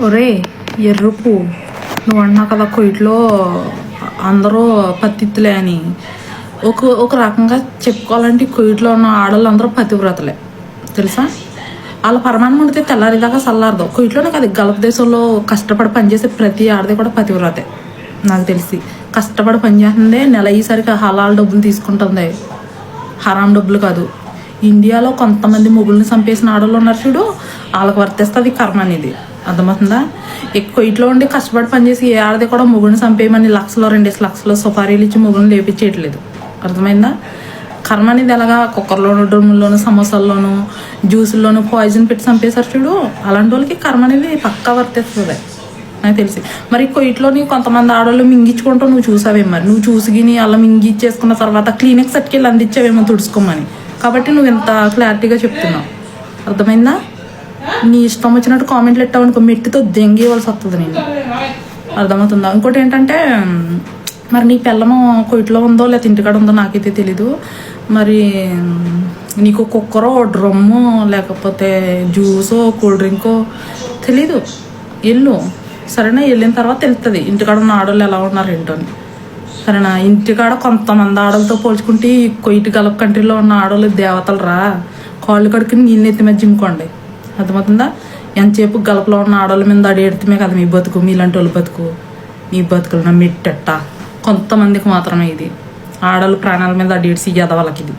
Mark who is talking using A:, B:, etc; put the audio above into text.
A: ఒరే ఎర్రుపు నువ్వు అన్నా కదా కొయిట్లో అందరూ పత్తిత్తులే అని ఒక రకంగా చెప్పుకోవాలంటే కొయిట్లో ఉన్న ఆడవాళ్ళందరూ పతివ్రతలే తెలుసా. వాళ్ళ పరమాణం ఉండితే తెల్లారిదాకా చల్లారదు. కొయిట్లోనే కాదు గల్ఫ్ దేశంలో కష్టపడి పనిచేసే ప్రతి ఆడది కూడా పతివ్రతే. నాకు తెలిసి కష్టపడి పనిచేస్తుంది, నెల ఈసరికి హలాల్ డబ్బులు తీసుకుంటుంది, హరాం డబ్బులు కాదు. ఇండియాలో కొంతమంది మొగుల్ని చంపేసిన ఆడవాళ్ళు ఉన్నారు చూడు, వాళ్ళకి వర్తిస్తుంది కర్మ అనేది. అర్థమవుతుందా. ఎక్కువ ఇంట్లో ఉండి కష్టపడి పనిచేసి ఏ ఆడది కూడా మొగుడిని చంపేయమని లక్షలో 2 లక్షలు సుపారీలు ఇచ్చి మొగుడిని లేపించేయట్లేదు. అర్థమైందా. కర్మ అనేది ఎలాగా కుక్కర్లోను, డ్రమ్ముల్లోను, సమోసాల్లోను, జ్యూసుల్లోను పాయిజన్ పెట్టి చంపేశారు చూడు, అలాంటి వాళ్ళకి కర్మ అనేది పక్కా వర్తిస్తుంది నాకు తెలిసి. మరి కొయిట్లోని కొంతమంది ఆడవాళ్ళు మింగించుకుంటూ నువ్వు చూసావేమో, మరి నువ్వు చూసిగిని అలా మింగిచ్చేసుకున్న తర్వాత క్లినిక్ సర్టికెళ్ళి అందించావేమో తుడుచుకోమని. కాబట్టి నువ్వు ఇంత క్లారిటీగా చెప్తున్నావు. అర్థమైందా. నీ ఇష్టం వచ్చినట్టు కామెంట్లు పెట్టావనుకో మెట్టితో దెంగేయవలసి వస్తుంది నేను. అర్థమవుతుందా. ఇంకోటి ఏంటంటే మరి నీ పిల్లము కొయిట్లో ఉందో లేకపోతే ఇంటికాడ ఉందో నాకైతే తెలీదు. మరి నీకు కుక్కరో డ్రమ్ము లేకపోతే జ్యూసో కూల్ డ్రింకో తెలీదు. వెళ్ళు సరేనా. వెళ్ళిన తర్వాత తెలుస్తుంది ఇంటికాడ ఉన్న ఆడవాళ్ళు ఎలా ఉన్నారు ఏంటో అని. సరేనా. ఇంటికాడ కొంతమంది ఆడలతో పోల్చుకుంటే కొయిట్ గల్ఫ్ కంట్రీలో ఉన్న ఆడవాళ్ళు దేవతలు రా. కాళ్ళు కడుకుని నీళ్ళు ఎత్తి మీద జిమ్ముకోండి. అర్థమవుతుందా. ఎంతసేపు గల్ఫ్లో ఉన్న ఆడవాళ్ళ మీద అడిగెడితే కదా మీ బతుకు, మీలాంటి వాళ్ళు బతుకు. మీ బతుకులు నా మెట్టెట్ట కొంతమందికి మాత్రమే ఇది. ఆడవాళ్ళు ప్రాణాల మీద అడిగేసి వాళ్ళకి ఇది.